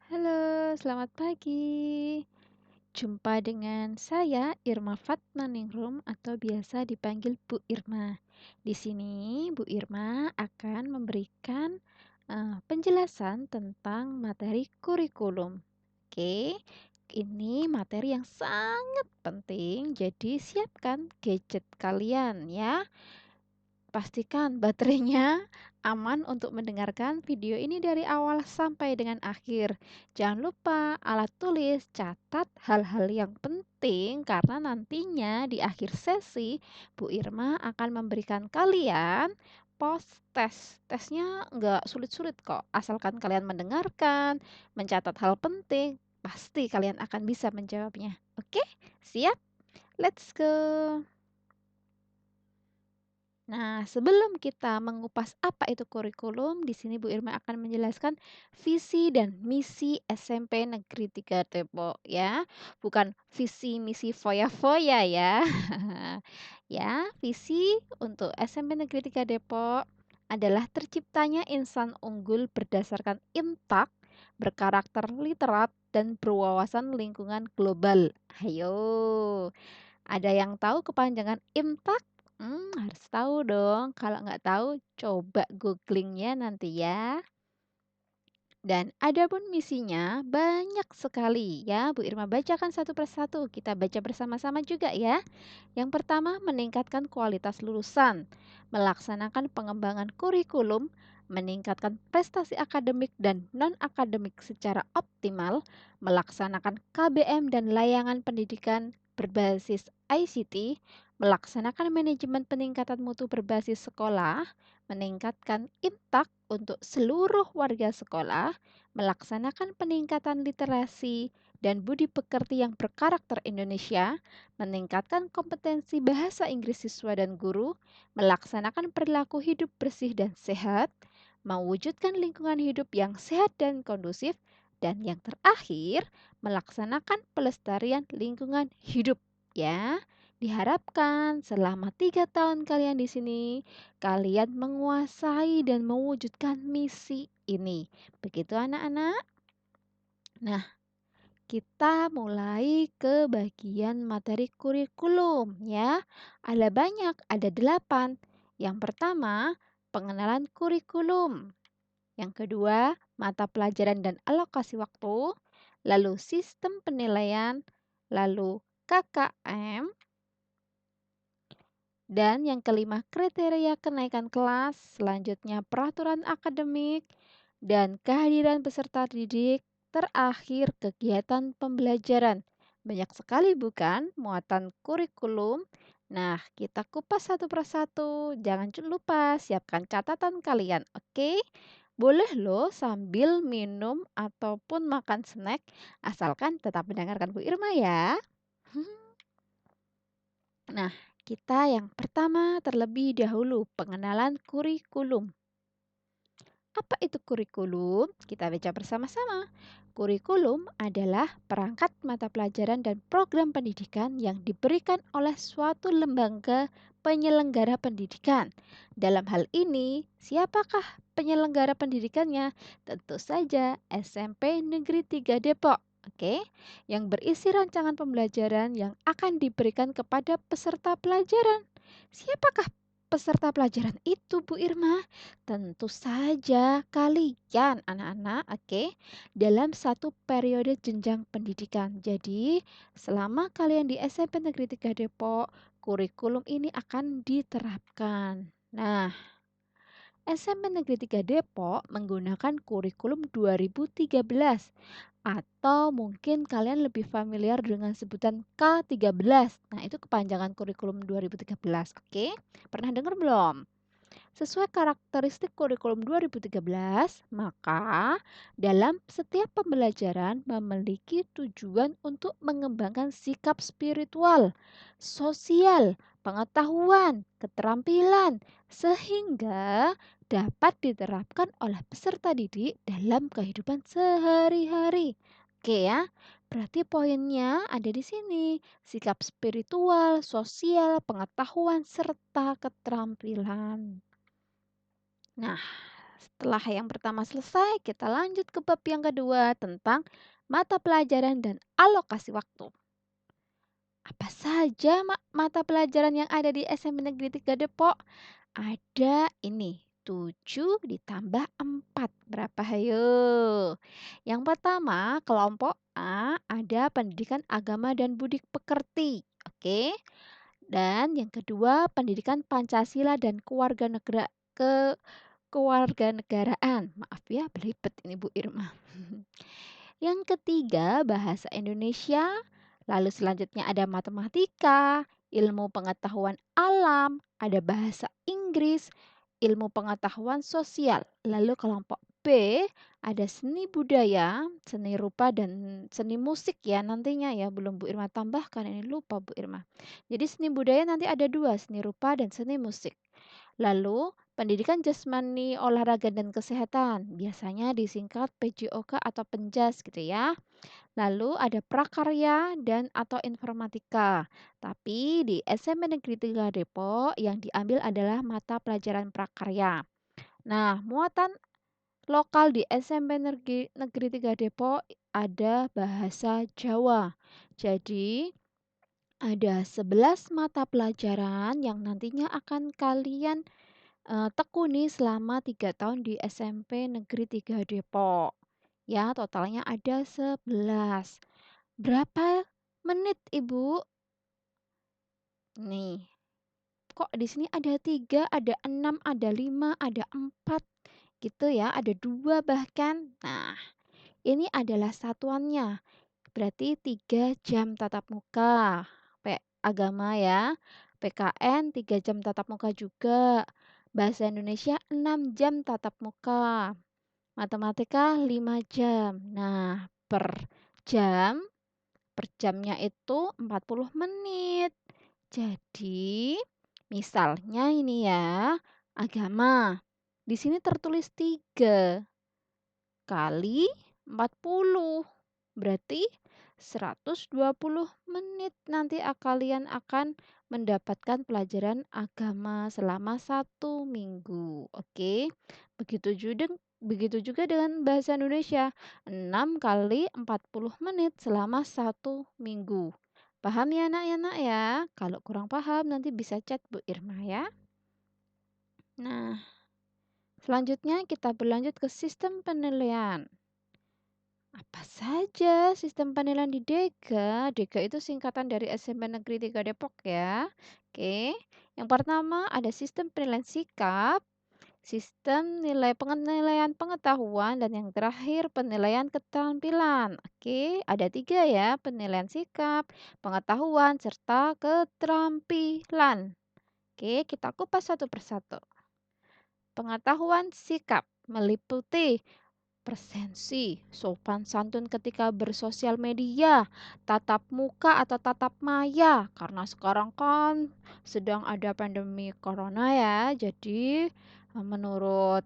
Halo, selamat pagi. Jumpa dengan saya Irma Fatmaningrum atau biasa dipanggil Bu Irma. Di sini Bu Irma akan memberikan penjelasan tentang materi kurikulum. Oke, ini materi yang sangat penting, jadi siapkan gadget kalian ya. Pastikan baterainya aman untuk mendengarkan video ini dari awal sampai dengan akhir. Jangan lupa alat tulis, catat hal-hal yang penting karena nantinya di akhir sesi Bu Irma akan memberikan kalian post test. Tesnya nggak sulit-sulit kok, asalkan kalian mendengarkan, mencatat hal penting, pasti kalian akan bisa menjawabnya. Oke, siap? Let's go! Nah, sebelum kita mengupas apa itu kurikulum, di sini Bu Irma akan menjelaskan visi dan misi SMP Negeri 3 Depok ya. Bukan visi misi foya-foya ya. Ya, visi untuk SMP Negeri 3 Depok adalah terciptanya insan unggul berdasarkan intak, berkarakter literat dan berwawasan lingkungan global. Ayo, ada yang tahu kepanjangan IMTAK? Harus tahu dong. Kalau nggak tahu, coba googlingnya nanti ya. Dan adapun misinya banyak sekali ya. Bu Irma bacakan satu persatu. Kita baca bersama-sama juga ya. Yang pertama, meningkatkan kualitas lulusan, melaksanakan pengembangan kurikulum, meningkatkan prestasi akademik dan non-akademik secara optimal, melaksanakan KBM dan layangan pendidikan berbasis ICT, melaksanakan manajemen peningkatan mutu berbasis sekolah, meningkatkan intak untuk seluruh warga sekolah, melaksanakan peningkatan literasi dan budi pekerti yang berkarakter Indonesia, meningkatkan kompetensi bahasa Inggris siswa dan guru, melaksanakan perilaku hidup bersih dan sehat, mewujudkan lingkungan hidup yang sehat dan kondusif, dan yang terakhir, melaksanakan pelestarian lingkungan hidup. Ya, diharapkan selama 3 tahun kalian di sini, kalian menguasai dan mewujudkan misi ini. Begitu anak-anak? Nah, kita mulai ke bagian materi kurikulum ya. Ada banyak, ada 8. Yang pertama, pengenalan kurikulum. Yang kedua, mata pelajaran dan alokasi waktu. Lalu sistem penilaian. Lalu KKM. Dan yang kelima, kriteria kenaikan kelas. Selanjutnya, peraturan akademik dan kehadiran peserta didik. Terakhir, kegiatan pembelajaran. Banyak sekali bukan muatan kurikulum? Nah, kita kupas satu persatu. Jangan lupa siapkan catatan kalian, oke? Boleh loh sambil minum ataupun makan snack, asalkan tetap mendengarkan Bu Irma ya. Nah, kita yang pertama terlebih dahulu pengenalan kurikulum. Apa itu kurikulum? Kita baca bersama-sama. Kurikulum adalah perangkat mata pelajaran dan program pendidikan yang diberikan oleh suatu lembaga penyelenggara pendidikan. Dalam hal ini, siapakah penyelenggara pendidikannya? Tentu saja SMP Negeri 3 Depok. Oke, yang berisi rancangan pembelajaran yang akan diberikan kepada peserta pelajaran. Siapakah peserta pelajaran itu, Bu Irma? Tentu saja kalian anak-anak, oke, dalam satu periode jenjang pendidikan. Jadi, selama kalian di SMP Negeri 3 Depok, kurikulum ini akan diterapkan. Nah, SMP Negeri 3 Depok menggunakan kurikulum 2013 atau mungkin kalian lebih familiar dengan sebutan K13. Nah, itu kepanjangan kurikulum 2013. Oke, pernah dengar belum? Sesuai karakteristik kurikulum 2013, maka dalam setiap pembelajaran memiliki tujuan untuk mengembangkan sikap spiritual, sosial, pengetahuan, keterampilan, sehingga dapat diterapkan oleh peserta didik dalam kehidupan sehari-hari. Oke ya, berarti poinnya ada di sini. Sikap spiritual, sosial, pengetahuan, serta keterampilan. Nah, setelah yang pertama selesai, kita lanjut ke bab yang kedua tentang mata pelajaran dan alokasi waktu. Apa saja mata pelajaran yang ada di SMP Negeri 3 Depok? Ada ini, 7 ditambah 4. Berapa hayo? Yang pertama, kelompok A ada pendidikan agama dan budi pekerti. Oke. Dan yang kedua, pendidikan Pancasila dan kewarganegaraan. Maaf ya, belibet ini Bu Irma. Yang ketiga, bahasa Indonesia. Lalu selanjutnya ada matematika, ilmu pengetahuan alam, ada bahasa Inggris, ilmu pengetahuan sosial. Lalu kelompok B ada seni budaya, seni rupa dan seni musik ya nantinya ya. Belum Bu Irma tambahkan, ini lupa Bu Irma. Jadi seni budaya nanti ada dua, seni rupa dan seni musik. Lalu pendidikan jasmani, olahraga dan kesehatan, biasanya disingkat PJOK atau Penjas gitu ya. Lalu ada prakarya dan atau informatika. Tapi di SMP Negeri 3 Depok yang diambil adalah mata pelajaran prakarya. Nah, muatan lokal di SMP Negeri 3 Depok ada bahasa Jawa. Jadi, ada 11 mata pelajaran yang nantinya akan kalian tekuni selama 3 tahun di SMP Negeri 3 Depok. Ya, totalnya ada 11. Berapa menit, Ibu? Nih, kok di sini ada 3, ada 6, ada 5, ada 4, gitu ya, ada 2 bahkan. Nah, ini adalah satuannya. Berarti 3 jam tatap muka. Agama ya. PKN 3 jam tatap muka juga. Bahasa Indonesia 6 jam tatap muka. Matematika 5 jam. Nah, jam, per jamnya itu 40 menit. Jadi, misalnya ini ya, agama. Di sini tertulis 3 kali 40. Berarti 120 menit nanti kalian akan mendapatkan pelajaran agama selama 1 minggu. Oke. Begitu juga dengan bahasa Indonesia. 6 kali 40 menit selama 1 minggu. Paham ya nak ya? Kalau kurang paham nanti bisa chat Bu Irma ya. Nah, selanjutnya kita berlanjut ke sistem penilaian. Apa saja sistem penilaian di DEGA? DEGA itu singkatan dari SMP Negeri 3 Depok ya. Oke. Yang pertama ada sistem penilaian sikap, sistem penilaian pengetahuan, dan yang terakhir penilaian keterampilan. Oke, ada 3 ya, penilaian sikap, pengetahuan, serta keterampilan. Oke, kita kupas satu persatu. Pengetahuan sikap meliputi presensi, sopan santun ketika bersosial media, tatap muka atau tatap maya. Karena sekarang kan sedang ada pandemi corona ya. Jadi menurut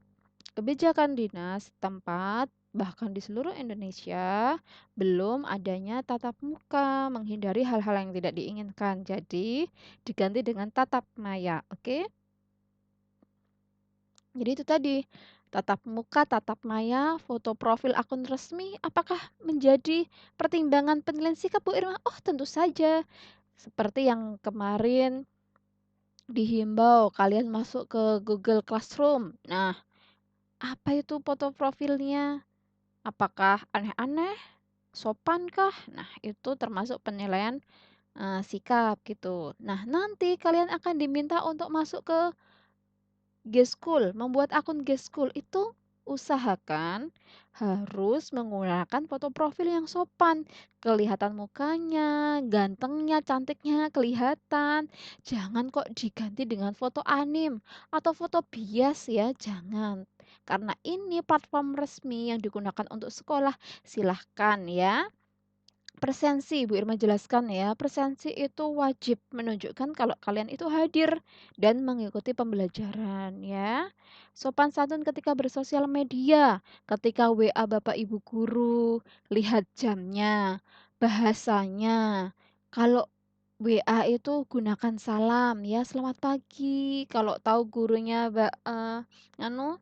kebijakan dinas tempat bahkan di seluruh Indonesia belum adanya tatap muka, menghindari hal-hal yang tidak diinginkan. Jadi diganti dengan tatap maya. Oke? Jadi itu tadi, tatap muka, tatap maya, foto profil akun resmi, apakah menjadi pertimbangan penilaian sikap Bu Irma? Oh tentu saja. Seperti yang kemarin dihimbau kalian masuk ke Google Classroom. Nah, apa itu foto profilnya? Apakah aneh-aneh? Sopankah? Nah, itu termasuk penilaian sikap gitu. Nah, nanti kalian akan diminta untuk masuk ke G-School, membuat akun G-School itu usahakan harus menggunakan foto profil yang sopan. Kelihatan mukanya, gantengnya, cantiknya kelihatan. Jangan kok diganti dengan foto anim atau foto bias ya, jangan. Karena ini platform resmi yang digunakan untuk sekolah. Silahkan ya. Presensi, Bu Irma jelaskan ya. Presensi itu wajib menunjukkan kalau kalian itu hadir dan mengikuti pembelajaran ya. Sopan santun ketika bersosial media, ketika WA Bapak Ibu guru, lihat jamnya, bahasanya. Kalau WA itu gunakan salam ya, selamat pagi. Kalau tahu gurunya anu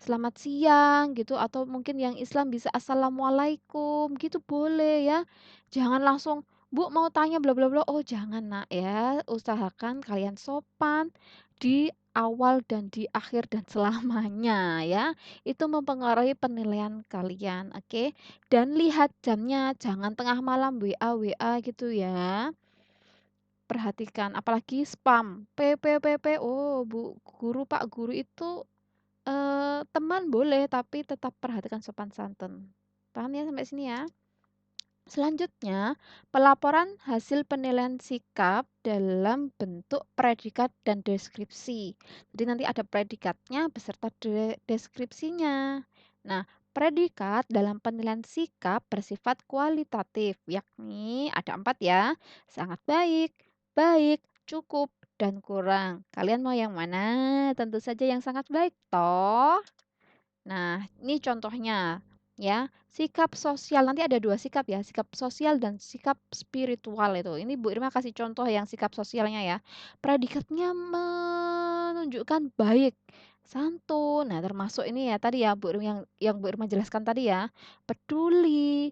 selamat siang gitu atau mungkin yang Islam bisa assalamualaikum gitu boleh ya. Jangan langsung, "Bu mau tanya bla bla bla." Oh jangan Nak ya, usahakan kalian sopan di awal dan di akhir dan selamanya ya. Itu mempengaruhi penilaian kalian, oke. Dan lihat jamnya, jangan tengah malam WA gitu ya. Perhatikan apalagi spam, PP, oh Bu guru, Pak guru itu teman boleh, tapi tetap perhatikan sopan santun. Paham ya sampai sini ya? Selanjutnya, pelaporan hasil penilaian sikap dalam bentuk predikat dan deskripsi. Jadi nanti ada predikatnya beserta deskripsinya. Nah, predikat dalam penilaian sikap bersifat kualitatif, yakni ada 4 ya, sangat baik, baik, cukup, dan kurang. Kalian mau yang mana? Tentu saja yang sangat baik, toh. Nah, ini contohnya ya. Sikap sosial nanti ada 2 sikap ya, sikap sosial dan sikap spiritual itu. Ini Bu Irma kasih contoh yang sikap sosialnya ya. Predikatnya menunjukkan baik, santun. Nah, termasuk ini ya tadi ya Bu Irma yang Bu Irma jelaskan tadi ya, peduli.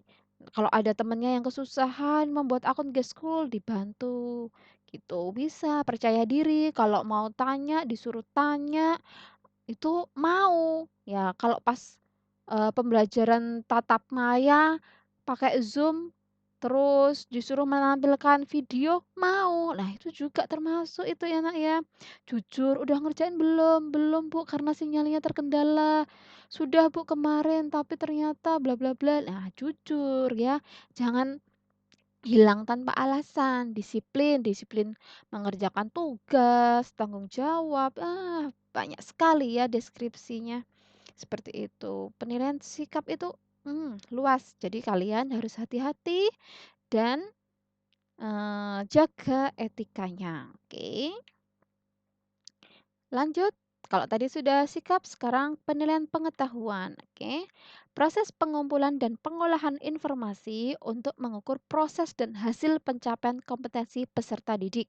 Kalau ada temennya yang kesusahan membuat akun Geskul dibantu gitu. Bisa percaya diri kalau mau tanya disuruh tanya itu mau. Ya kalau pas, pembelajaran tatap maya pakai Zoom, terus disuruh menampilkan video, mau. Nah itu juga termasuk itu ya, Nak, ya. Jujur, "Udah ngerjain belum?" "Belum, Bu, karena sinyalnya terkendala." "Sudah, Bu, kemarin, tapi ternyata bla bla bla." Nah jujur ya, jangan hilang tanpa alasan, disiplin disiplin mengerjakan tugas, tanggung jawab, banyak sekali ya deskripsinya, seperti itu. Penilaian sikap itu, luas, jadi kalian harus hati-hati dan, jaga etikanya, oke? Lanjut, kalau tadi sudah sikap, sekarang penilaian pengetahuan, oke? Proses pengumpulan dan pengolahan informasi untuk mengukur proses dan hasil pencapaian kompetensi peserta didik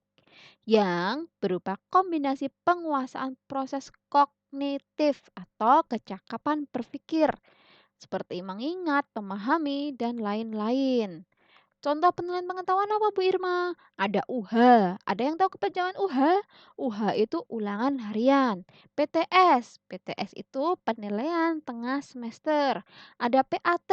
yang berupa kombinasi penguasaan proses kognitif atau kecakapan berpikir, seperti mengingat, memahami, dan lain-lain. Contoh penilaian pengetahuan apa Bu Irma? Ada UH. Ada yang tahu kepanjangan UH? UH itu ulangan harian. PTS. PTS itu penilaian tengah semester. Ada PAT.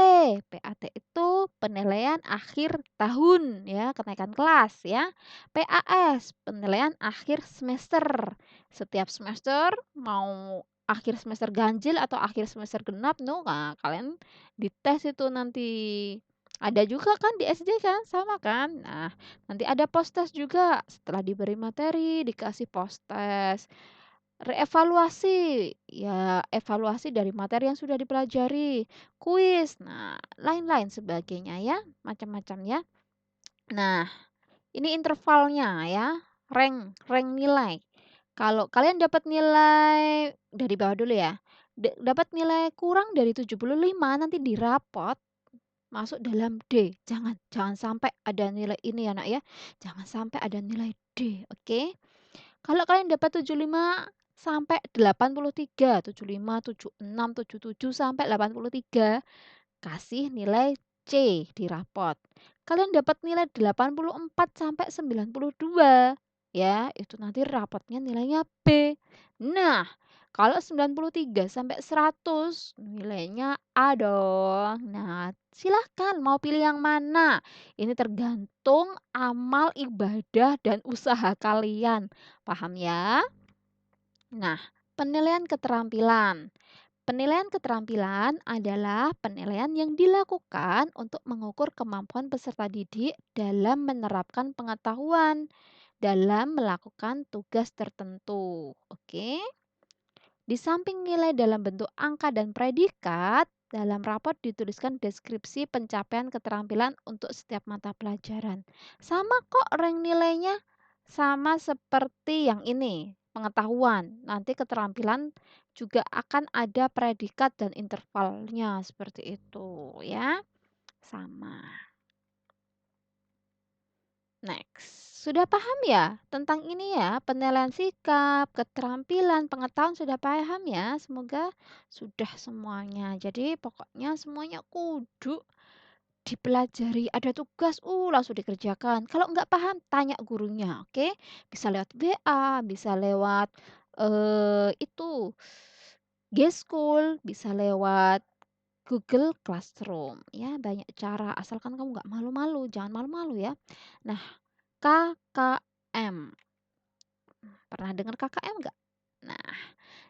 PAT itu penilaian akhir tahun ya, kenaikan kelas ya. PAS, penilaian akhir semester. Setiap semester mau akhir semester ganjil atau akhir semester genap, no, nah, kalian dites itu nanti. Ada juga kan di SD kan, sama kan? Nah, nanti ada postes juga. Setelah diberi materi, dikasih postes. Reevaluasi, ya evaluasi dari materi yang sudah dipelajari. Kuis, nah lain-lain sebagainya ya, macam-macam ya. Nah, ini intervalnya ya, rank nilai. Kalau kalian dapat nilai dari bawah dulu ya, dapat nilai kurang dari 75 nanti di rapot masuk dalam D, jangan jangan sampai ada nilai ini ya, Nak, ya. Jangan sampai ada nilai D, oke? Kalau kalian dapat 75 sampai 83, 75, 76, 77 sampai 83, kasih nilai C di rapot. Kalian dapat nilai 84 sampai 92, ya, itu nanti rapotnya nilainya B. Nah, kalau 93 sampai 100 nilainya A dong. Nah, silahkan mau pilih yang mana. Ini tergantung amal ibadah dan usaha kalian. Paham ya? Nah, penilaian keterampilan. Penilaian keterampilan adalah penilaian yang dilakukan untuk mengukur kemampuan peserta didik dalam menerapkan pengetahuan dalam melakukan tugas tertentu. Oke. Di samping nilai dalam bentuk angka dan predikat, dalam rapot dituliskan deskripsi pencapaian keterampilan untuk setiap mata pelajaran. Sama kok rank nilainya, sama seperti yang ini, pengetahuan. Nanti keterampilan juga akan ada predikat dan intervalnya seperti itu ya. Sama. Next. Sudah paham ya tentang ini ya, penilaian sikap, keterampilan, pengetahuan sudah paham ya? Semoga sudah semuanya. Jadi pokoknya semuanya kudu dipelajari, ada tugas, langsung dikerjakan. Kalau nggak paham, tanya gurunya, oke? Bisa lewat WA, bisa lewat itu G-School, bisa lewat Google Classroom. Ya, banyak cara, asalkan kamu nggak malu-malu, jangan malu-malu ya. Nah, KKM. Pernah dengar KKM nggak? Nah,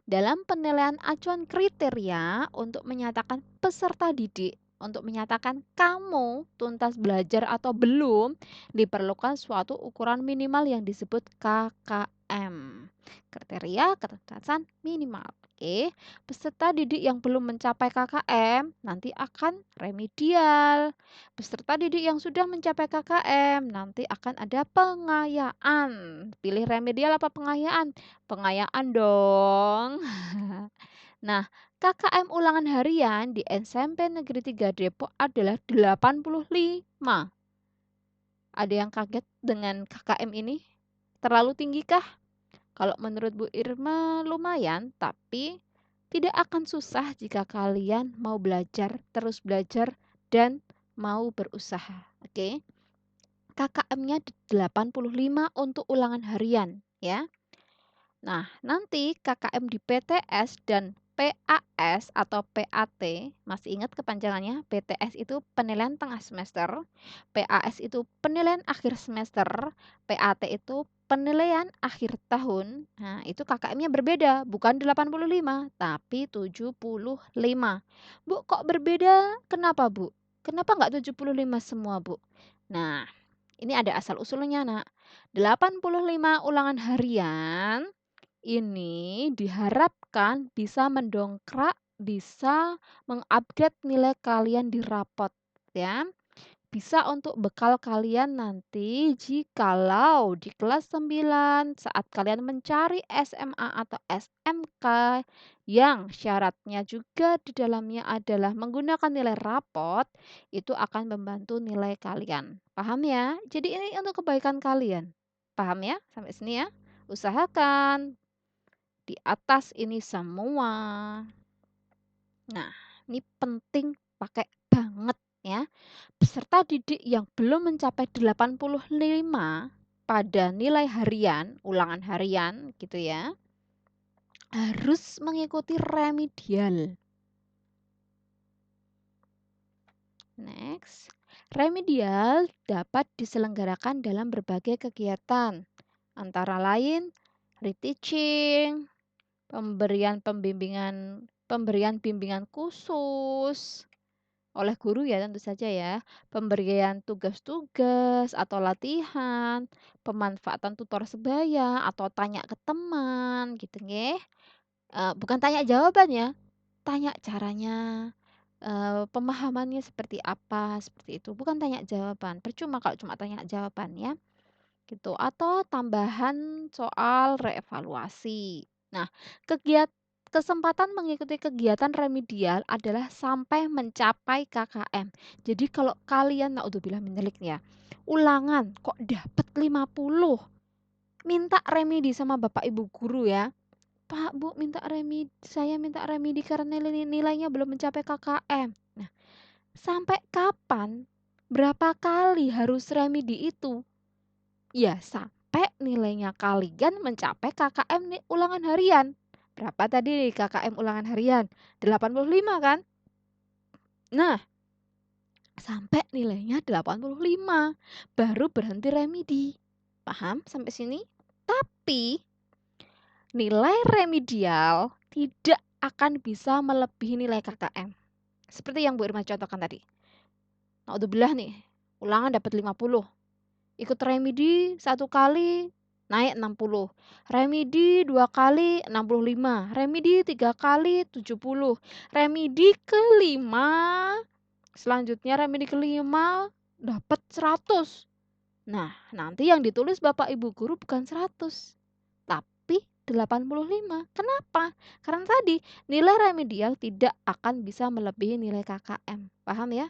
dalam penilaian acuan kriteria untuk menyatakan peserta didik, untuk menyatakan kamu tuntas belajar atau belum, diperlukan suatu ukuran minimal yang disebut KKM. Kriteria ketuntasan minimal. Oke, peserta didik yang belum mencapai KKM nanti akan remedial. Peserta didik yang sudah mencapai KKM nanti akan ada pengayaan. Pilih remedial apa pengayaan? Pengayaan dong. Nah, KKM ulangan harian di SMP Negeri 3 Depok adalah 85. Ada yang kaget dengan KKM ini? Terlalu tinggi kah? Kalau menurut Bu Irma lumayan, tapi tidak akan susah jika kalian mau belajar, terus belajar, dan mau berusaha. Oke? KKM-nya 85 untuk ulangan harian, ya. Nah, nanti KKM di PTS dan PAS atau PAT, masih ingat kepanjangannya? PTS itu penilaian tengah semester, PAS itu penilaian akhir semester, PAT itu penilaian akhir tahun. Nah, itu KKM-nya berbeda, bukan 85, tapi 75. Bu, kok berbeda? Kenapa, Bu? Kenapa nggak 75 semua, Bu? Nah, ini ada asal-usulnya, Nak. 85 ulangan harian ini diharapkan bisa mendongkrak, bisa mengupgrade nilai kalian di rapot ya. Bisa untuk bekal kalian nanti jikalau di kelas 9 saat kalian mencari SMA atau SMK yang syaratnya juga di dalamnya adalah menggunakan nilai rapot, itu akan membantu nilai kalian. Paham ya? Jadi ini untuk kebaikan kalian. Paham ya? Sampai sini ya. Usahakan di atas ini semua. Nah, ini penting pakai banget ya. Peserta didik yang belum mencapai 85 pada nilai harian, ulangan harian gitu ya, harus mengikuti remedial. Next. Remedial dapat diselenggarakan dalam berbagai kegiatan, antara lain reteaching, pemberian bimbingan khusus oleh guru ya tentu saja ya, pemberian tugas-tugas atau latihan, pemanfaatan tutor sebaya atau tanya ke teman gitu nggih. Bukan tanya jawaban ya, tanya caranya, pemahamannya seperti apa, seperti itu, bukan tanya jawaban, percuma kalau cuma tanya jawaban ya. Gitu, atau tambahan soal reevaluasi. Nah, kesempatan mengikuti kegiatan remedial adalah sampai mencapai KKM. Jadi kalau kalian naudzubillah mindzalik ya, ulangan kok dapat 50, minta remedi sama Bapak Ibu guru ya. Pak, Bu, saya minta remedi karena nilainya belum mencapai KKM. Nah, sampai kapan? Berapa kali harus remedi itu? Ya, sampai nilainya kalian mencapai KKM ulangan harian. Berapa tadi KKM ulangan harian? 85 kan? Nah, sampai nilainya 85 baru berhenti remedi. Paham sampai sini? Tapi nilai remedial tidak akan bisa melebihi nilai KKM. Seperti yang Bu Irma contohkan tadi. Naudzubillah nih, ulangan dapat 50. Ikut remedi 1 kali naik 60, remedi 2 kali 65, remedi 3 kali 70, remedi kelima selanjutnya remedi kelima dapat 100. Nah, nanti yang ditulis Bapak Ibu guru bukan 100, tapi 85. Kenapa? Karena tadi nilai remedial tidak akan bisa melebihi nilai KKM. Paham ya?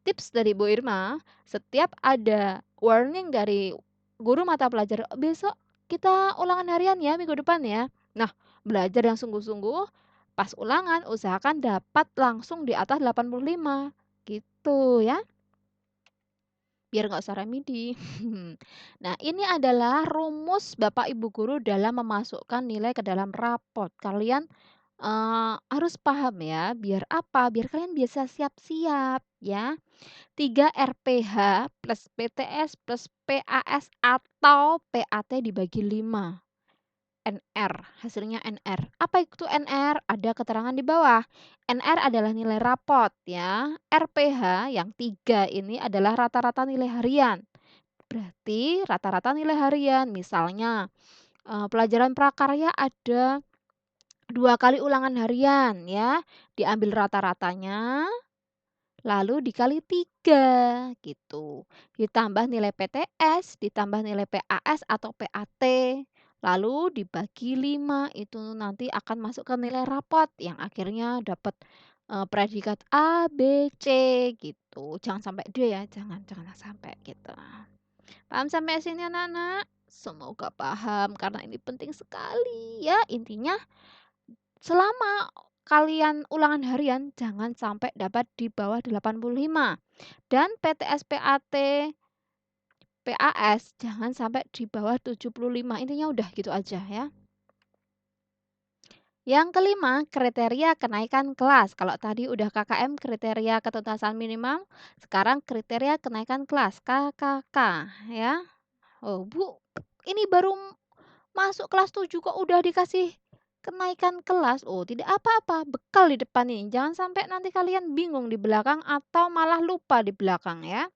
Tips dari Bu Irma, setiap ada warning dari guru mata pelajaran, "Besok kita ulangan harian ya, minggu depan ya." Nah, belajar yang sungguh-sungguh, pas ulangan usahakan dapat langsung di atas 85, gitu ya, biar nggak usah remedi. Nah, ini adalah rumus Bapak Ibu guru dalam memasukkan nilai ke dalam raport. Kalian, harus paham ya, biar apa? Biar kalian bisa siap-siap ya. 3 RPH plus PTS plus PAS atau PAT dibagi 5. NR, hasilnya NR. Apa itu NR? Ada keterangan di bawah. NR adalah nilai rapot ya. RPH yang 3 ini adalah rata-rata nilai harian. Berarti rata-rata nilai harian. Misalnya, pelajaran prakarya ada 2 kali ulangan harian ya. Diambil rata-ratanya lalu dikali 3 gitu. Ditambah nilai PTS, ditambah nilai PAS atau PAT, lalu dibagi 5 itu nanti akan masuk ke nilai rapot yang akhirnya dapat, predikat A, B, C gitu. Jangan sampai D ya, jangan jangan sampai gitu. Paham sampai sini anak-anak? Semoga paham karena ini penting sekali ya. Intinya selama kalian ulangan harian jangan sampai dapat di bawah 85 dan PTS PAT PAS jangan sampai di bawah 75. Intinya udah gitu aja ya. Yang kelima, kriteria kenaikan kelas. Kalau tadi udah KKM kriteria ketuntasan minimal, sekarang kriteria kenaikan kelas KKK ya. Oh, Bu, ini baru masuk kelas 7 kok udah dikasih kenaikan kelas? Oh, tidak apa-apa, bekal di depan ini. Jangan sampai nanti kalian bingung di belakang atau malah lupa di belakang ya.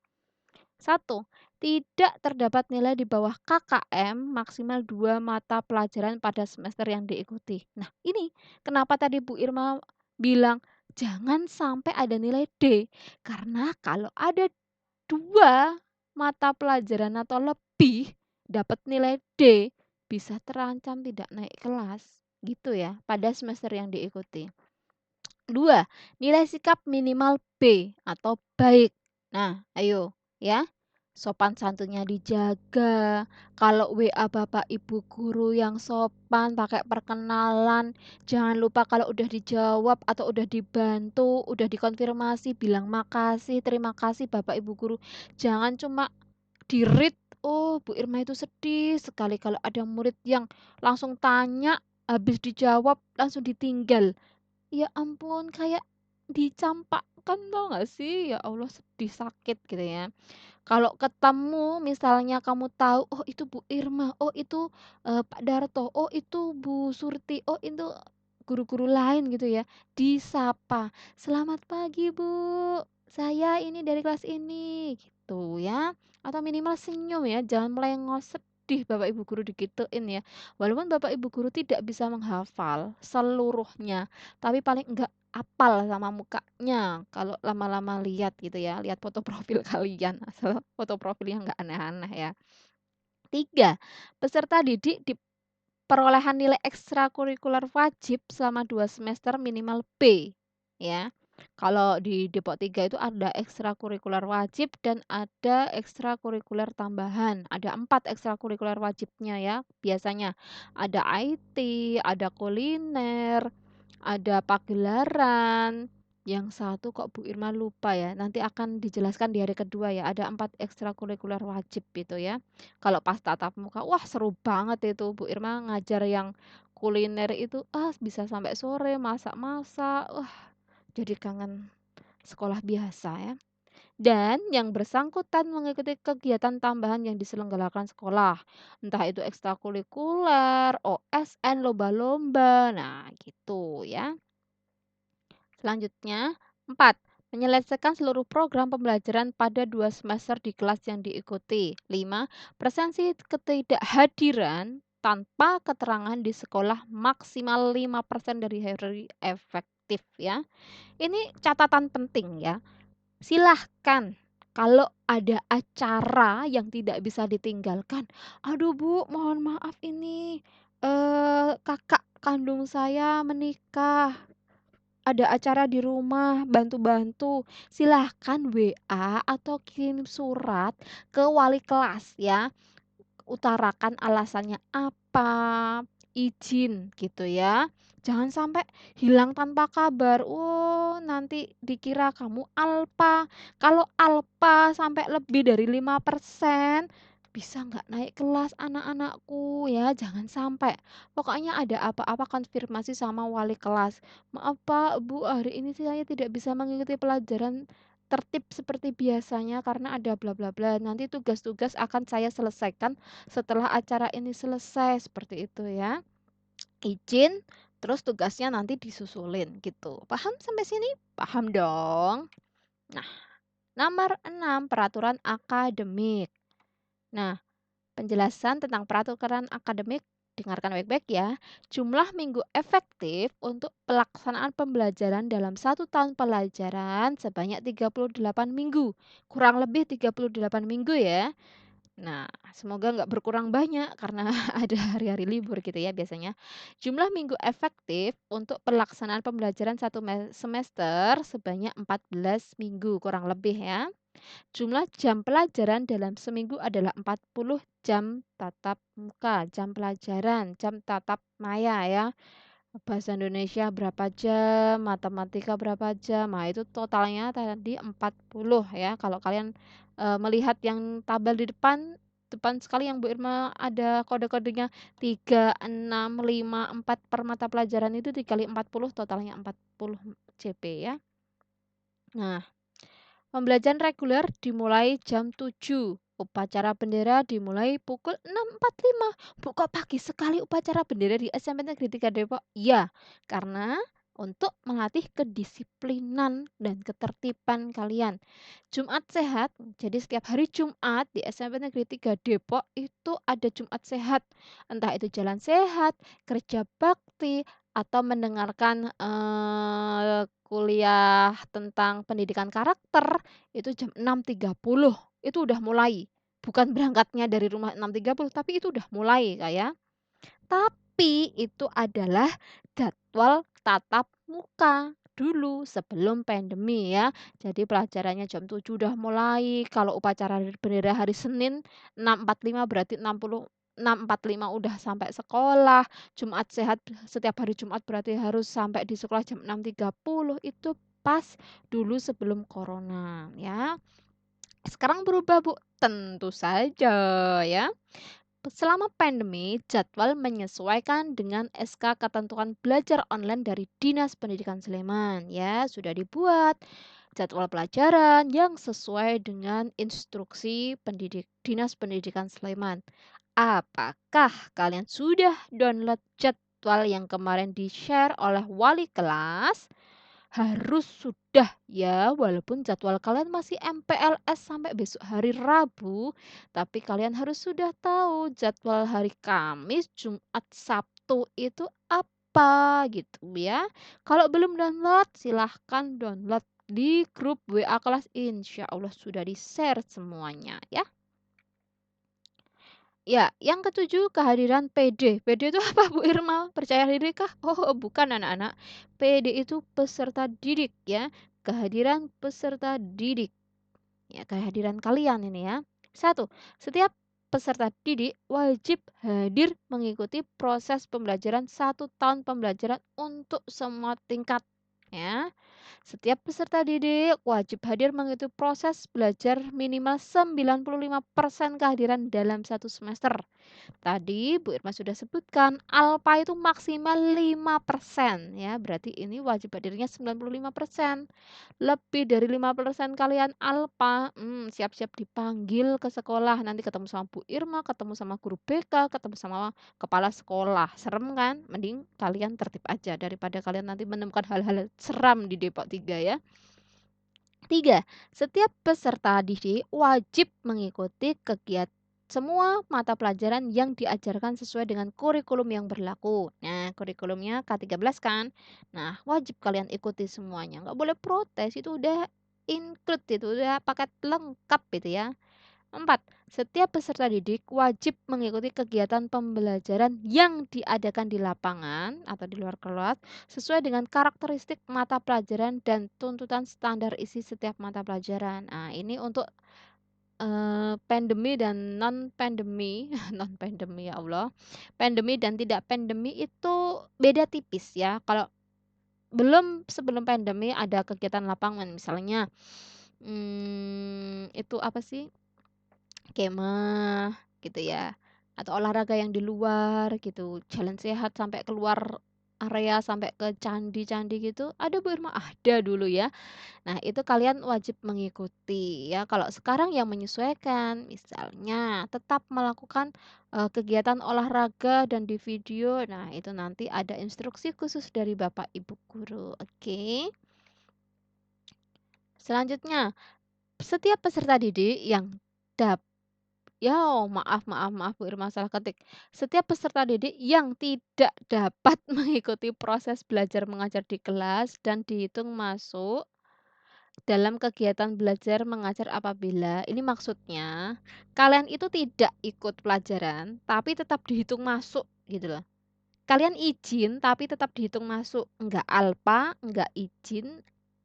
1. Tidak terdapat nilai di bawah KKM maksimal 2 mata pelajaran pada semester yang diikuti. Nah, ini kenapa tadi Bu Irma bilang jangan sampai ada nilai D. Karena kalau ada 2 mata pelajaran atau lebih dapat nilai D, bisa terancam tidak naik kelas, gitu ya, pada semester yang diikuti. 2, nilai sikap minimal B atau baik. Nah, ayo ya, sopan santunnya dijaga. Kalau WA Bapak Ibu guru yang sopan, pakai perkenalan. Jangan lupa kalau udah dijawab atau udah dibantu, udah dikonfirmasi, bilang makasih, terima kasih Bapak Ibu guru. Jangan cuma di-read, oh Bu Irma itu sedih sekali kalau ada murid yang langsung tanya, habis dijawab langsung ditinggal. Ya ampun, kayak dicampakkan tau gak sih? Ya Allah sedih, sakit gitu ya. Kalau ketemu misalnya kamu tahu, oh itu Bu Irma, oh itu, Pak Darto, oh itu Bu Surti, oh itu guru-guru lain gitu ya, disapa, "Selamat pagi Bu, saya ini dari kelas ini," gitu ya. Atau minimal senyum ya, jangan melengos, sedih Bapak Ibu guru digituin ya. Walaupun Bapak Ibu guru tidak bisa menghafal seluruhnya, tapi paling enggak apal sama mukanya kalau lama-lama lihat gitu ya, lihat foto profil kalian, asal foto profilnya nggak aneh-aneh ya. 3, peserta didik di perolehan nilai ekstrakurikuler wajib selama 2 semester minimal B, ya. Kalau di Depok 3 itu ada ekstrakurikuler wajib dan ada ekstrakurikuler tambahan. Ada 4 ekstrakurikuler wajibnya ya, biasanya. Ada IT, ada kuliner, ada pagelaran, yang satu kok Bu Irma lupa ya, nanti akan dijelaskan di hari kedua ya, ada 4 ekstrakurikuler wajib itu ya. Kalau pas tatap muka, wah seru banget itu Bu Irma ngajar yang kuliner itu, bisa sampai sore masak-masak, wah jadi kangen sekolah biasa ya. Dan yang bersangkutan mengikuti kegiatan tambahan yang diselenggarakan sekolah, entah itu ekstrakurikuler, OSN, lomba-lomba, nah gitu ya. Selanjutnya, 4. Menyelesaikan seluruh program pembelajaran pada 2 semester di kelas yang diikuti. 5. Presensi ketidakhadiran tanpa keterangan di sekolah maksimal 5% dari hari efektif ya. Ini catatan penting ya. Silahkan kalau ada acara yang tidak bisa ditinggalkan, "Aduh Bu, mohon maaf ini, kakak kandung saya menikah." ada acara di rumah, bantu-bantu, silahkan WA atau kirim surat ke wali kelas ya. Utarakan alasannya apa, izin gitu ya. Jangan sampai hilang tanpa kabar. Oh, nanti dikira kamu alpa. Kalau alpa sampai lebih dari 5%, bisa nggak naik kelas anak-anakku ya? Jangan sampai. Pokoknya ada apa-apa konfirmasi sama wali kelas. Maaf Pak, Bu, hari ini saya tidak bisa mengikuti pelajaran tertib seperti biasanya karena ada bla bla bla. Nanti tugas-tugas akan saya selesaikan setelah acara ini selesai, seperti itu ya. Izin, terus tugasnya nanti disusulin gitu. Paham sampai sini? Paham dong. Nah, nomor 6, peraturan akademik. Nah, penjelasan tentang peraturan akademik, dengarkan baik-baik ya. Jumlah minggu efektif untuk pelaksanaan pembelajaran dalam 1 tahun pelajaran sebanyak 38 minggu. Kurang lebih 38 minggu ya. Nah, semoga nggak berkurang banyak karena ada hari-hari libur gitu ya biasanya. Jumlah minggu efektif untuk pelaksanaan pembelajaran satu semester sebanyak 14 minggu kurang lebih ya. Jumlah jam pelajaran dalam seminggu adalah 40 jam tatap muka, jam pelajaran, jam tatap maya ya. Bahasa Indonesia berapa jam, matematika berapa jam. Nah, itu totalnya tadi 40 ya. Kalau kalian melihat yang tabel di depan, depan sekali yang Bu Irma ada kode-kodenya 3, 6, 5, 4 per mata pelajaran itu dikali 40 totalnya 40 CP ya. Nah, pembelajaran reguler dimulai jam 7. Upacara bendera dimulai pukul 6.45. Bu, kok pagi sekali upacara bendera di SMP Negeri 3 Depok? Iya, karena untuk melatih kedisiplinan dan ketertiban kalian. Jumat sehat, jadi setiap hari Jumat di SMP Negeri 3 Depok itu ada Jumat sehat. Entah itu jalan sehat, kerja bakti, atau mendengarkan kuliah tentang pendidikan karakter itu jam 6.30 itu udah mulai. Bukan berangkatnya dari rumah 6.30 tapi itu udah mulai Kak ya. Tapi itu adalah jadwal tatap muka dulu sebelum pandemi ya. Jadi pelajarannya jam 7 udah mulai, kalau upacara bendera hari Senin 6.45 berarti 6.45 udah sampai sekolah, Jumat sehat setiap hari Jumat berarti harus sampai di sekolah jam 6.30 itu pas dulu sebelum corona ya. Sekarang berubah Bu? Tentu saja ya. Selama pandemi, jadwal menyesuaikan dengan SK Ketentuan Belajar Online dari Dinas Pendidikan Sleman. Ya, sudah dibuat jadwal pelajaran yang sesuai dengan instruksi Dinas Pendidikan Sleman. Apakah kalian sudah download jadwal yang kemarin di-share oleh wali kelas? Harus sudah ya, walaupun jadwal kalian masih MPLS sampai besok hari Rabu, tapi kalian harus sudah tahu jadwal hari Kamis, Jumat, Sabtu itu apa gitu ya. Kalau belum download, silahkan download di grup WA kelas. Insya Allah sudah di-share semuanya ya. Ya, yang ketujuh kehadiran PD. PD itu apa Bu Irma? Percaya diri kah? Oh, bukan anak-anak. PD itu peserta didik ya. Kehadiran peserta didik. Ya, kehadiran kalian ini ya. Satu, setiap peserta didik wajib hadir mengikuti proses pembelajaran 1 tahun pembelajaran untuk semua tingkat. Ya, setiap peserta didik wajib hadir mengikuti proses belajar minimal 95% kehadiran dalam 1 semester. Tadi Bu Irma sudah sebutkan, alfa itu maksimal 5% ya, berarti ini wajib hadirnya 95%. Lebih dari 5% kalian alfa, siap-siap dipanggil ke sekolah, nanti ketemu sama Bu Irma, ketemu sama guru BK, ketemu sama kepala sekolah. Serem kan? Mending kalian tertib aja daripada kalian nanti menemukan hal-hal seram di Depok 3 ya. 3. Setiap peserta didik wajib mengikuti kegiatan semua mata pelajaran yang diajarkan sesuai dengan kurikulum yang berlaku. Nah, kurikulumnya K13 kan? Nah, wajib kalian ikuti semuanya. Nggak boleh protes, itu udah include, itu udah paket lengkap itu ya. 4. Setiap peserta didik wajib mengikuti kegiatan pembelajaran yang diadakan di lapangan atau di luar kelas sesuai dengan karakteristik mata pelajaran dan tuntutan standar isi setiap mata pelajaran. Nah, ini untuk pandemi dan non pandemi, non pandemi ya Allah. Pandemi dan tidak pandemi itu beda tipis ya. Kalau sebelum pandemi ada kegiatan lapangan misalnya, itu apa sih, kemah gitu ya, atau olahraga yang di luar gitu, jalan sehat sampai keluar area, sampai ke candi-candi gitu, ada Bu Irma? Ada dulu ya. Nah, itu kalian wajib mengikuti ya. Kalau sekarang yang menyesuaikan, misalnya tetap melakukan, kegiatan olahraga dan di video, nah itu nanti ada instruksi khusus dari Bapak Ibu guru, oke. Selanjutnya, setiap peserta didik yang dap ya, oh, maaf Bu Irma salah ketik. Setiap peserta didik yang tidak dapat mengikuti proses belajar mengajar di kelas dan dihitung masuk dalam kegiatan belajar mengajar apabila ini maksudnya, kalian itu tidak ikut pelajaran, tapi tetap dihitung masuk, gitu loh. Kalian izin, tapi tetap dihitung masuk, enggak alpa, enggak izin,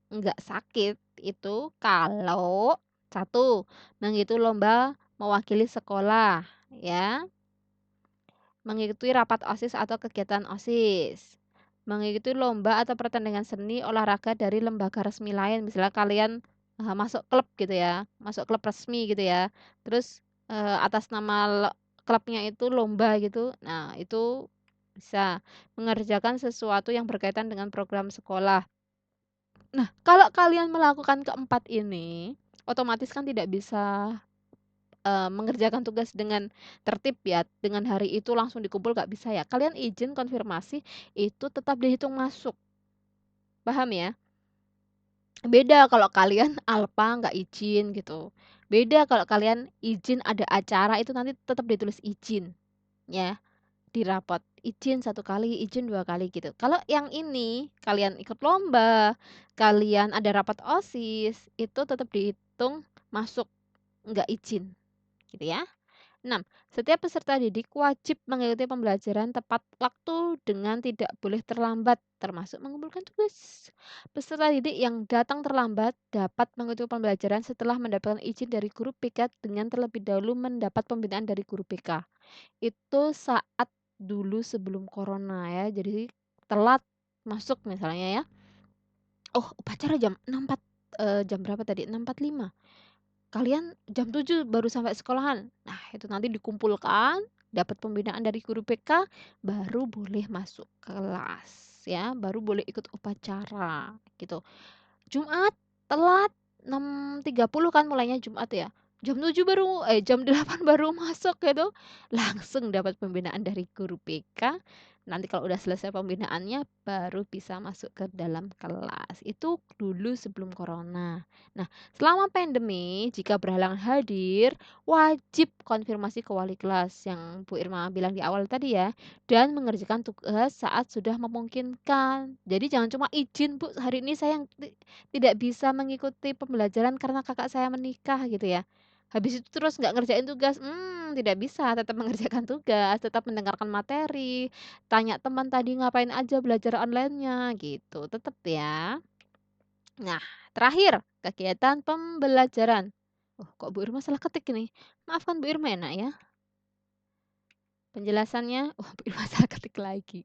enggak sakit. Itu kalau satu, mengikuti lomba mewakili sekolah, ya. Mengikuti rapat OSIS atau kegiatan OSIS. Mengikuti lomba atau pertandingan seni olahraga dari lembaga resmi lain, misalnya kalian, masuk klub gitu ya, masuk klub resmi gitu ya. Terus, atas nama klubnya itu lomba gitu, nah itu bisa. Mengerjakan sesuatu yang berkaitan dengan program sekolah. Nah, kalau kalian melakukan keempat ini, otomatis kan tidak bisa mengerjakan tugas dengan tertib ya, dengan hari itu langsung dikumpul nggak bisa ya. Kalian izin konfirmasi, itu tetap dihitung masuk, paham ya? Beda kalau kalian alpa nggak izin gitu. Beda kalau kalian izin ada acara itu nanti tetap ditulis izin, ya, di rapot. Izin 1 kali, izin 2 kali gitu. Kalau yang ini, kalian ikut lomba, kalian ada rapat OSIS, itu tetap dihitung masuk, nggak izin, gitu ya. 6. Setiap peserta didik wajib mengikuti pembelajaran tepat waktu dengan tidak boleh terlambat, termasuk mengumpulkan tugas. Peserta didik yang datang terlambat dapat mengikuti pembelajaran setelah mendapatkan izin dari guru PK dengan terlebih dahulu mendapat pembinaan dari guru PK. Itu saat dulu sebelum corona ya, jadi telat masuk misalnya ya. Oh, upacara jam berapa tadi? 6.45. Kalian jam 7 baru sampai sekolahan. Nah, itu nanti dikumpulkan, dapat pembinaan dari guru PK, baru boleh masuk kelas ya, baru boleh ikut upacara gitu. Jumat telat 6.30 kan mulainya Jumat ya. Jam 8 baru masuk gitu. Langsung dapat pembinaan dari guru PK. Nanti kalau udah selesai pembinaannya baru bisa masuk ke dalam kelas. Itu dulu sebelum corona. Nah, selama pandemi jika berhalangan hadir, wajib konfirmasi ke wali kelas yang Bu Irma bilang di awal tadi ya, dan mengerjakan tugas saat sudah memungkinkan. Jadi jangan cuma izin, "Bu, hari ini saya tidak bisa mengikuti pembelajaran karena kakak saya menikah," gitu ya. Habis itu terus nggak ngerjain tugas, tidak bisa, tetap mengerjakan tugas, tetap mendengarkan materi, tanya teman tadi ngapain aja belajar online-nya, gitu, tetap ya. Nah, terakhir, kegiatan pembelajaran. Oh, kok Bu Irma salah ketik ini? Maafkan Bu Irma ya, Nak, ya. Penjelasannya, oh Bu Irma salah ketik lagi.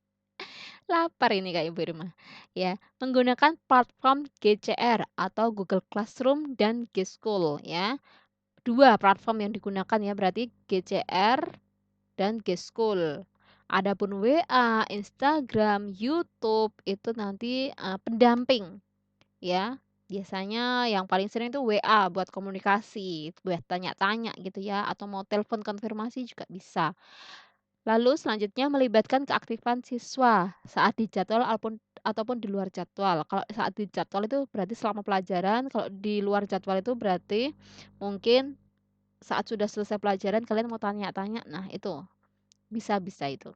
Lapar ini kayak Ibu Irma. Ya, menggunakan platform GCR atau Google Classroom dan G-School ya. 2 platform yang digunakan ya, berarti GCR dan G-School. Adapun WA, Instagram, YouTube itu nanti, pendamping ya. Biasanya yang paling sering itu WA buat komunikasi, buat tanya-tanya gitu ya, atau mau telepon konfirmasi juga bisa. Lalu selanjutnya melibatkan keaktifan siswa saat di jadwal ataupun di luar jadwal. Kalau saat di jadwal itu berarti selama pelajaran, kalau di luar jadwal itu berarti mungkin saat sudah selesai pelajaran kalian mau tanya-tanya. Nah, itu bisa itu.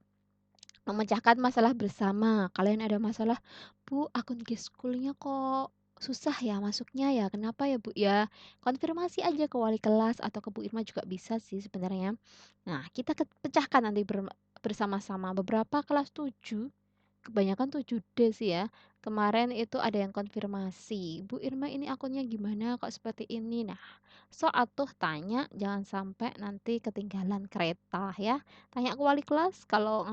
Memecahkan masalah bersama. Kalian ada masalah, "Bu, akun G-School-nya kok susah ya masuknya ya, kenapa ya Bu ya? Konfirmasi aja ke wali kelas atau ke Bu Irma juga bisa sih sebenarnya. Nah, kita pecahkan nanti bersama-sama. Beberapa kelas 7, kebanyakan 7D sih ya. Kemarin itu ada yang konfirmasi, Bu Irma ini akunnya gimana kok seperti ini. Nah, so atuh tanya, jangan sampai nanti ketinggalan kereta ya. Tanya ke wali kelas, kalau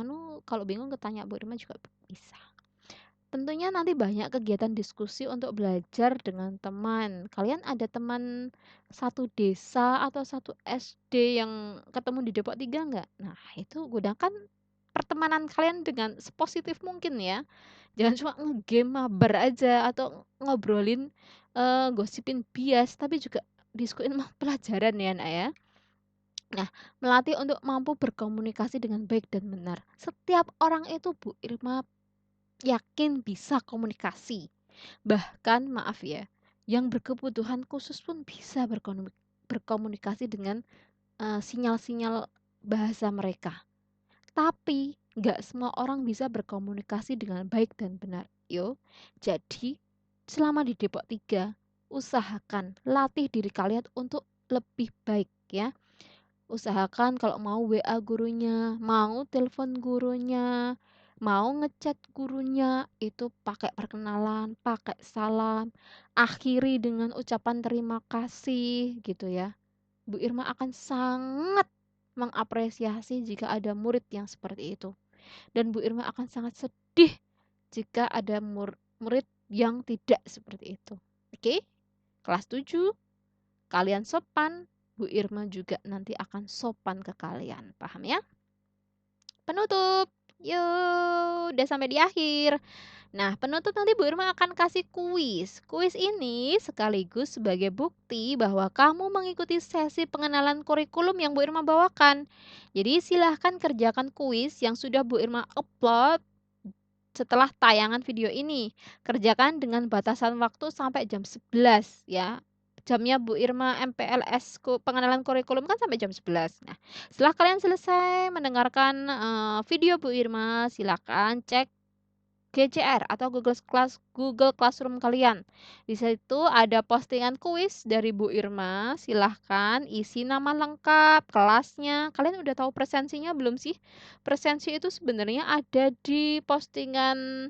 bingung ketanya Bu Irma juga bisa. Tentunya nanti banyak kegiatan diskusi untuk belajar dengan teman. Kalian ada teman satu desa atau satu SD yang ketemu di Depok 3 nggak? Nah, itu gunakan pertemanan kalian dengan sepositif mungkin ya. Jangan cuma ngegame mabar aja atau ngobrolin gosipin bias, tapi juga diskusin pelajaran ya, Nak ya. Nah, melatih untuk mampu berkomunikasi dengan baik dan benar. Setiap orang itu Bu Irma yakin bisa komunikasi. Bahkan maaf ya, yang berkebutuhan khusus pun bisa berkomunikasi dengan sinyal-sinyal bahasa mereka. Tapi nggak semua orang bisa berkomunikasi dengan baik dan benar. Yo, jadi selama di Depok 3, usahakan latih diri kalian untuk lebih baik ya. Usahakan kalau mau WA gurunya, mau telepon gurunya, mau ngechat gurunya, itu pakai perkenalan, pakai salam, akhiri dengan ucapan terima kasih gitu ya. Bu Irma akan sangat mengapresiasi jika ada murid yang seperti itu. Dan Bu Irma akan sangat sedih jika ada murid yang tidak seperti itu. Oke? Kelas 7, kalian sopan, Bu Irma juga nanti akan sopan ke kalian. Paham ya? Penutup. Yuk, udah sampai di akhir. Nah, penutup nanti Bu Irma akan kasih kuis. Kuis ini sekaligus sebagai bukti bahwa kamu mengikuti sesi pengenalan kurikulum yang Bu Irma bawakan. Jadi silahkan kerjakan kuis yang sudah Bu Irma upload setelah tayangan video ini. Kerjakan dengan batasan waktu sampai jam 11 ya. Jamnya Bu Irma MPLS pengenalan kurikulum kan sampai jam 11. Nah, setelah kalian selesai mendengarkan video Bu Irma, silakan cek GCR atau Google Classroom kalian. Di situ ada postingan kuis dari Bu Irma. Silahkan isi nama lengkap, kelasnya. Kalian udah tahu presensinya belum sih? Presensi itu sebenarnya ada di postingan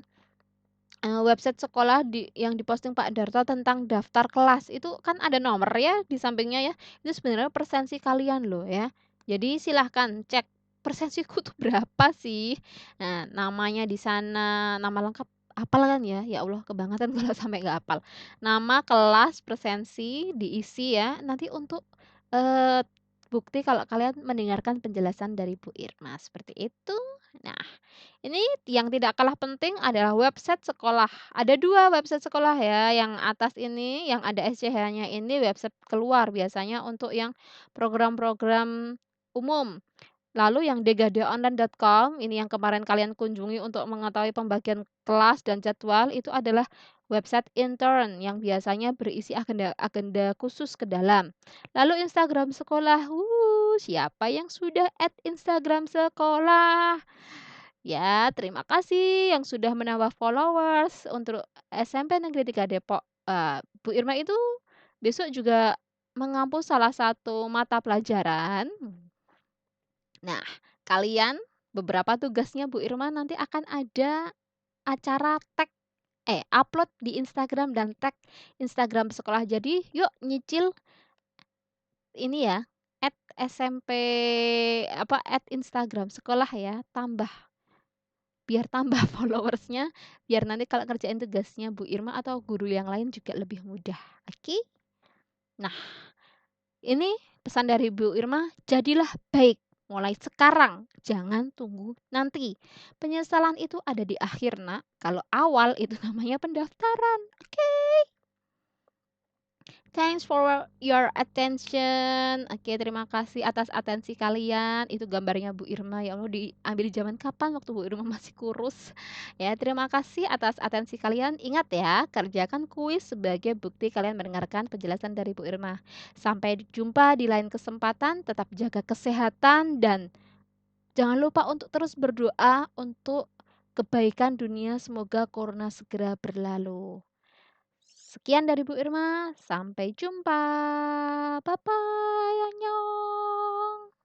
website sekolah yang diposting Pak Darto tentang daftar kelas. Itu kan ada nomor ya di sampingnya ya. Itu sebenarnya presensi kalian loh ya. Jadi silahkan cek presensiku tuh berapa sih. Nah, namanya di sana, nama lengkap hafal kan ya? Ya Allah, kebangetan kalau sampai nggak hafal. Nama, kelas, presensi diisi ya. Nanti untuk bukti kalau kalian mendengarkan penjelasan dari Bu Irma seperti itu. Nah, ini yang tidak kalah penting adalah website sekolah. Ada 2 website sekolah ya, yang atas ini, yang ada SCH-nya ini website keluar biasanya untuk yang program-program umum. Lalu yang degadeonline.com, ini yang kemarin kalian kunjungi untuk mengetahui pembagian kelas dan jadwal, itu adalah website intern yang biasanya berisi agenda-agenda khusus ke dalam. Lalu Instagram sekolah, siapa yang sudah add Instagram sekolah? Ya, terima kasih yang sudah menambah followers untuk SMP Negeri 3 Depok. Bu Irma itu besok juga mengampu salah satu mata pelajaran. Nah, kalian beberapa tugasnya Bu Irma nanti akan ada acara upload di Instagram dan tag Instagram sekolah. Jadi, yuk nyicil ini ya, SMP Instagram sekolah ya, biar tambah followersnya, biar nanti kalau kerjain tugasnya Bu Irma atau guru yang lain juga lebih mudah. Oke? Nah, ini pesan dari Bu Irma, jadilah baik mulai sekarang, jangan tunggu nanti. Penyesalan itu ada di akhir, Nak. Kalau awal itu namanya pendaftaran. Oke. Thanks for your attention. Oke, terima kasih atas atensi kalian. Itu gambarnya Bu Irma. Ya Allah, diambil di zaman kapan waktu Bu Irma masih kurus. Ya, terima kasih atas atensi kalian. Ingat ya, kerjakan kuis sebagai bukti kalian mendengarkan penjelasan dari Bu Irma. Sampai jumpa di lain kesempatan. Tetap jaga kesehatan dan jangan lupa untuk terus berdoa untuk kebaikan dunia. Semoga corona segera berlalu. Sekian dari Bu Irma, sampai jumpa. Bye-bye, annyeong.